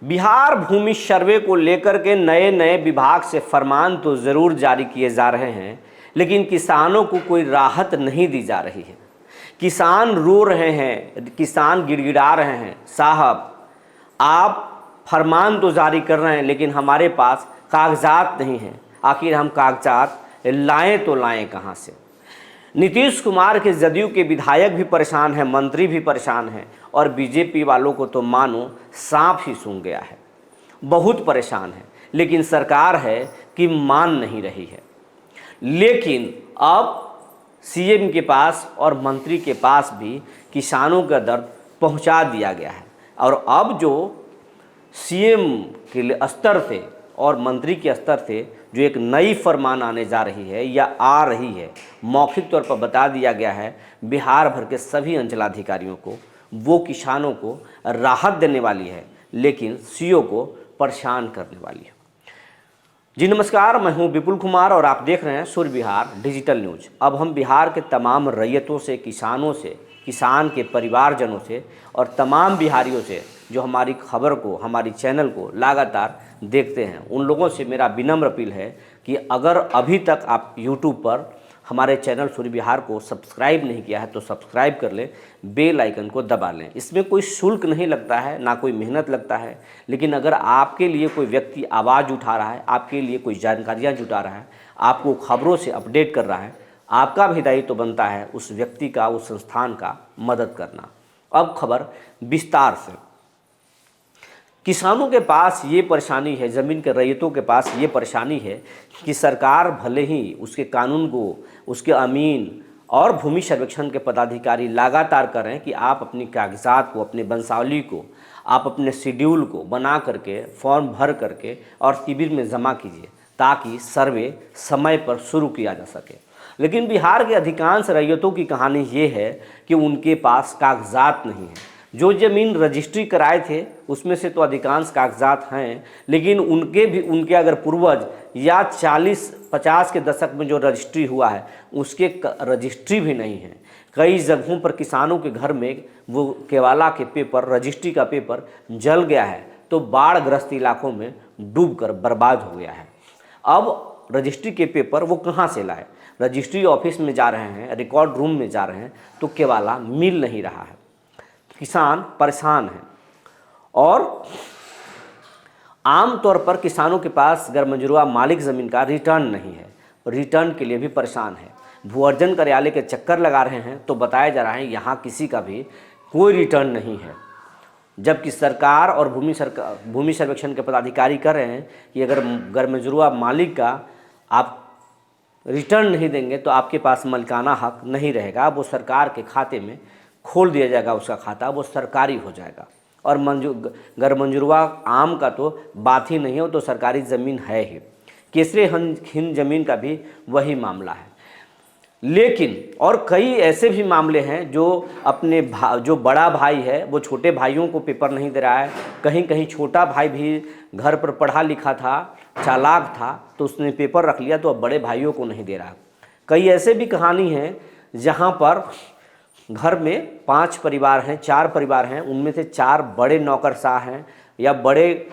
बिहार भूमि सर्वे को लेकर के नए नए विभाग से फरमान तो ज़रूर जारी किए जा रहे हैं, लेकिन किसानों को कोई राहत नहीं दी जा रही है। किसान रो रहे हैं, किसान गिड़गिड़ा रहे हैं, साहब आप फरमान तो जारी कर रहे हैं लेकिन हमारे पास कागजात नहीं हैं। आखिर हम कागजात लाएं तो लाएं कहाँ से। नीतीश कुमार के जदयू के विधायक भी परेशान हैं, मंत्री भी परेशान हैं और बीजेपी वालों को तो मानो सांप ही सूंघ गया है, बहुत परेशान है। लेकिन सरकार है कि मान नहीं रही है। लेकिन अब सीएम के पास और मंत्री के पास भी किसानों का दर्द पहुंचा दिया गया है और अब जो सीएम के स्तर से और मंत्री के स्तर से जो एक नई फरमान आने जा रही है या आ रही है, मौखिक तौर पर बता दिया गया है बिहार भर के सभी अंचलाधिकारियों को, वो किसानों को राहत देने वाली है लेकिन सीओ को परेशान करने वाली है। जी नमस्कार, मैं हूं विपुल कुमार और आप देख रहे हैं सूर्य बिहार डिजिटल न्यूज। अब हम बिहार के तमाम रैयतों से, किसानों से, किसान के परिवारजनों से और तमाम बिहारियों से जो हमारी खबर को, हमारी चैनल को लगातार देखते हैं, उन लोगों से मेरा विनम्र अपील है कि अगर अभी तक आप यूट्यूब पर हमारे चैनल सूर्य बिहार को सब्सक्राइब नहीं किया है तो सब्सक्राइब कर लें, बेल आइकन को दबा लें। इसमें कोई शुल्क नहीं लगता है, ना कोई मेहनत लगता है, लेकिन अगर आपके लिए कोई व्यक्ति आवाज़ उठा रहा है, आपके लिए कोई जानकारियाँ जुटा रहा है, आपको खबरों से अपडेट कर रहा है, आपका भी दायित्व तो बनता है उस व्यक्ति का, उस संस्थान का मदद करना। अब खबर विस्तार से। किसानों के पास ये परेशानी है, ज़मीन के रैयतों के पास ये परेशानी है कि सरकार भले ही उसके कानून को, उसके अमीन और भूमि सर्वेक्षण के पदाधिकारी लगातार कर रहे हैं कि आप अपनी कागजात को, अपने वंशावली को, आप अपने शेड्यूल को बना करके, फॉर्म भर करके और शिविर में जमा कीजिए ताकि सर्वे समय पर शुरू किया जा सके। लेकिन बिहार के अधिकांश रैयतों की कहानी ये है कि उनके पास कागजात नहीं है। जो ज़मीन रजिस्ट्री कराए थे उसमें से तो अधिकांश कागजात हैं, लेकिन उनके अगर पूर्वज या 40-50 के दशक में जो रजिस्ट्री हुआ है उसके रजिस्ट्री भी नहीं है। कई जगहों पर किसानों के घर में वो केवाला के पेपर, रजिस्ट्री का पेपर जल गया है तो बाढ़ग्रस्त इलाकों में डूब कर बर्बाद हो गया है। अब रजिस्ट्री के पेपर वो कहाँ से लाए? रजिस्ट्री ऑफिस में जा रहे हैं, रिकॉर्ड रूम में जा रहे हैं तो केवाला मिल नहीं रहा है। किसान परेशान हैं और आम तौर पर किसानों के पास गैरमंजूरवा मालिक ज़मीन का रिटर्न नहीं है, रिटर्न के लिए भी परेशान है। भू अर्जन कार्यालय के चक्कर लगा रहे हैं तो बताया जा रहा है यहाँ किसी का भी कोई रिटर्न नहीं है, जबकि सरकार और भूमि सर्वेक्षण के पदाधिकारी कह रहे हैं कि अगर गैरमंजूरवा मालिक का आप रिटर्न नहीं देंगे तो आपके पास मालिकाना हक नहीं रहेगा, वो सरकार के खाते में खोल दिया जाएगा, उसका खाता वो सरकारी हो जाएगा। और गैरमंजूरवा आम का तो बात ही नहीं है, वो तो सरकारी ज़मीन है ही। केसरे हिंद ज़मीन का भी वही मामला है। लेकिन और कई ऐसे भी मामले हैं जो अपने जो बड़ा भाई है वो छोटे भाइयों को पेपर नहीं दे रहा है। कहीं कहीं छोटा भाई भी घर पर पढ़ा लिखा था, चालाक था, तो उसने पेपर रख लिया तो अब बड़े भाइयों को नहीं दे रहा। कई ऐसे भी कहानी हैं जहाँ पर घर में 5 परिवार हैं, 4 परिवार हैं, उनमें से 4 बड़े नौकरशाह हैं या बड़े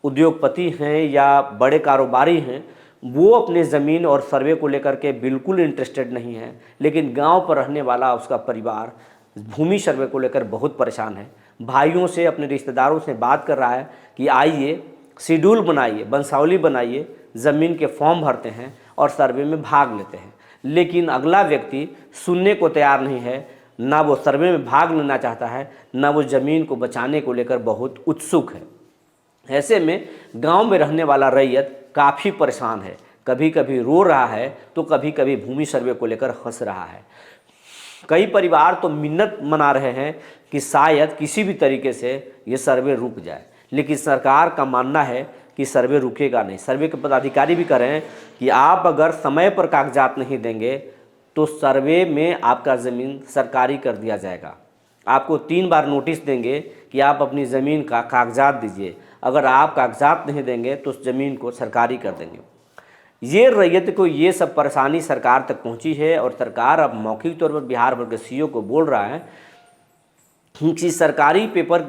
उद्योगपति हैं या बड़े कारोबारी हैं, वो अपने ज़मीन और सर्वे को लेकर के बिल्कुल इंटरेस्टेड नहीं है। लेकिन गांव पर रहने वाला उसका परिवार भूमि सर्वे को लेकर बहुत परेशान है। भाइयों से, अपने रिश्तेदारों से बात कर रहा है कि आइए शेड्यूल बनाइए, वंशावली बनाइए, ज़मीन के फॉर्म भरते हैं और सर्वे में भाग लेते हैं। लेकिन अगला व्यक्ति सुनने को तैयार नहीं है, ना वो सर्वे में भाग लेना चाहता है, ना वो ज़मीन को बचाने को लेकर बहुत उत्सुक है। ऐसे में गांव में रहने वाला रैयत काफ़ी परेशान है, कभी कभी रो रहा है तो कभी कभी भूमि सर्वे को लेकर हंस रहा है। कई परिवार तो मिन्नत मना रहे हैं कि शायद किसी भी तरीके से ये सर्वे रुक जाए, लेकिन सरकार का मानना है कि सर्वे रुकेगा नहीं। सर्वे के पदाधिकारी भी कह रहे हैं कि आप अगर समय पर कागजात नहीं देंगे तो सर्वे में आपका ज़मीन सरकारी कर दिया जाएगा। आपको 3 बार नोटिस देंगे कि आप अपनी ज़मीन का कागजात दीजिए, अगर आप कागजात नहीं देंगे तो उस ज़मीन को सरकारी कर देंगे। ये रैयत को ये सब परेशानी सरकार तक पहुंची है और सरकार अब मौखिक तौर पर बिहार भर के सीओ को बोल रहा है कि सरकारी पेपर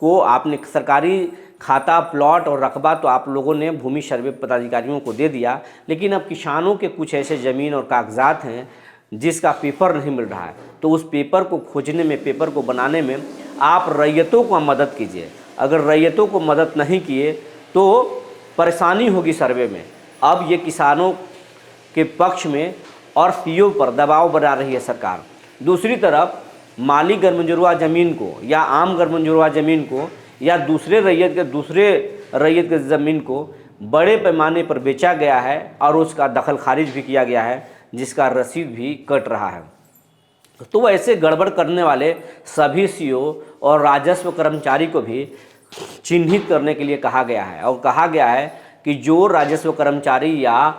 को आपने, सरकारी खाता, प्लॉट और रकबा तो आप लोगों ने भूमि सर्वे पदाधिकारियों को दे दिया, लेकिन अब किसानों के कुछ ऐसे ज़मीन और कागजात हैं जिसका पेपर नहीं मिल रहा है। तो उस पेपर को खोजने में, पेपर को बनाने में आप रैयतों को मदद कीजिए। अगर रैयतों को मदद नहीं किए तो परेशानी होगी सर्वे में। अब ये किसानों के पक्ष में और सीओ पर दबाव बना रही है सरकार। दूसरी तरफ माली गरमंजरुआ ज़मीन को या आम गरमंजरुआ ज़मीन को या दूसरे रैयत के ज़मीन को बड़े पैमाने पर बेचा गया है और उसका दखल खारिज भी किया गया है, जिसका रसीद भी कट रहा है। तो ऐसे गड़बड़ करने वाले सभी सीओ और राजस्व कर्मचारी को भी चिन्हित करने के लिए कहा गया है और कहा गया है कि जो राजस्व कर्मचारी या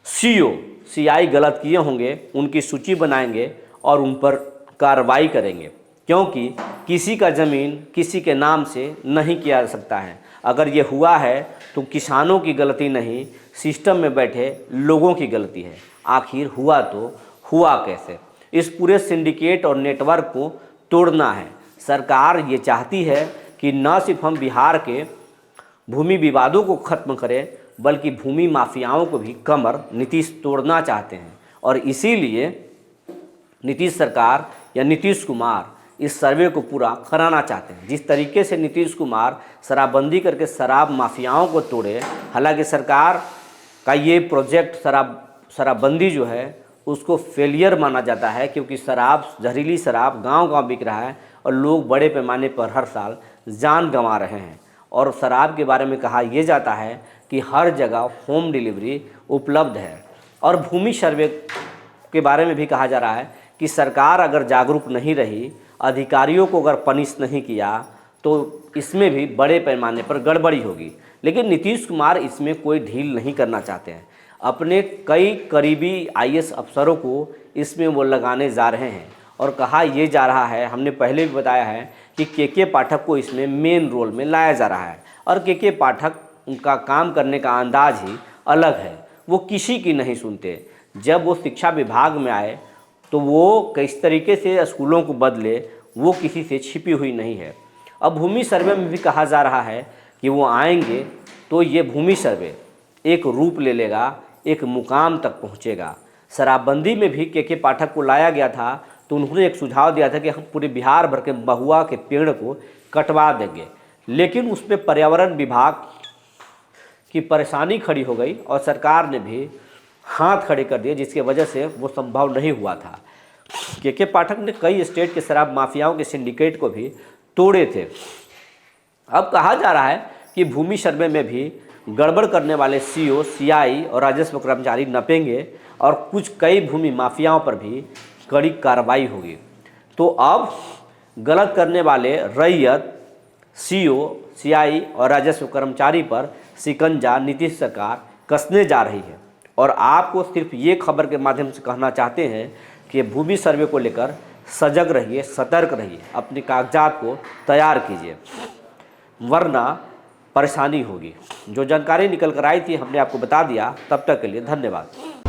सीआई गलत किए होंगे उनकी सूची बनाएंगे और उन पर कार्रवाई करेंगे, क्योंकि किसी का ज़मीन किसी के नाम से नहीं किया जा सकता है। अगर ये हुआ है तो किसानों की गलती नहीं, सिस्टम में बैठे लोगों की गलती है। आखिर हुआ तो हुआ कैसे? इस पूरे सिंडिकेट और नेटवर्क को तोड़ना है। सरकार ये चाहती है कि न सिर्फ हम बिहार के भूमि विवादों को ख़त्म करें, बल्कि भूमि माफियाओं को भी कमर नीतीश तोड़ना चाहते हैं। और इसीलिए नीतीश सरकार या नीतीश कुमार इस सर्वे को पूरा कराना चाहते हैं। जिस तरीके से नीतीश कुमार शराबबंदी करके शराब माफियाओं को तोड़े, हालांकि सरकार का ये प्रोजेक्ट शराबबंदी जो है उसको फेलियर माना जाता है, क्योंकि जहरीली शराब गांव-गांव बिक रहा है और लोग बड़े पैमाने पर हर साल जान गंवा रहे हैं। और शराब के बारे में कहा यह जाता है कि हर जगह होम डिलीवरी उपलब्ध है। और भूमि सर्वे के बारे में भी कहा जा रहा है कि सरकार अगर जागरूक नहीं रही, अधिकारियों को अगर पनिश नहीं किया, तो इसमें भी बड़े पैमाने पर गड़बड़ी होगी। लेकिन नीतीश कुमार इसमें कोई ढील नहीं करना चाहते हैं। अपने कई करीबी आईएएस अफसरों को इसमें वो लगाने जा रहे हैं और कहा यह जा रहा है, हमने पहले भी बताया है कि के पाठक को इसमें मेन रोल में लाया जा रहा है। और के पाठक, उनका काम करने का अंदाज ही अलग है, वो किसी की नहीं सुनते। जब वो शिक्षा विभाग में आए तो वो किस तरीके से स्कूलों को बदले, वो किसी से छिपी हुई नहीं है। अब भूमि सर्वे में भी कहा जा रहा है कि वो आएंगे तो ये भूमि सर्वे एक रूप ले लेगा, एक मुकाम तक पहुँचेगा। शराबबंदी में भी के पाठक को लाया गया था तो उन्होंने एक सुझाव दिया था कि हम पूरे बिहार भर के महुआ के पेड़ को कटवा देंगे, लेकिन उस पर पर्यावरण विभाग की परेशानी खड़ी हो गई और सरकार ने भी हाथ खड़े कर दिए, जिसकी वजह से वो संभव नहीं हुआ था। के पाठक ने कई स्टेट के शराब माफियाओं के सिंडिकेट को भी तोड़े थे। अब कहा जा रहा है कि भूमि सर्वे में भी गड़बड़ करने वाले सीओ, सीआई और राजस्व कर्मचारी नपेंगे और कई भूमि माफियाओं पर भी कड़ी कार्रवाई होगी। तो अब गलत करने वाले रैयत, सीओ, सीआई और राजस्व कर्मचारी पर शिकंजा नीतीश सरकार कसने जा रही है। और आपको सिर्फ ये खबर के माध्यम से कहना चाहते हैं कि भूमि सर्वे को लेकर सजग रहिए, सतर्क रहिए, अपने कागजात को तैयार कीजिए, वरना परेशानी होगी। जो जानकारी निकल कर आई थी हमने आपको बता दिया। तब तक के लिए धन्यवाद।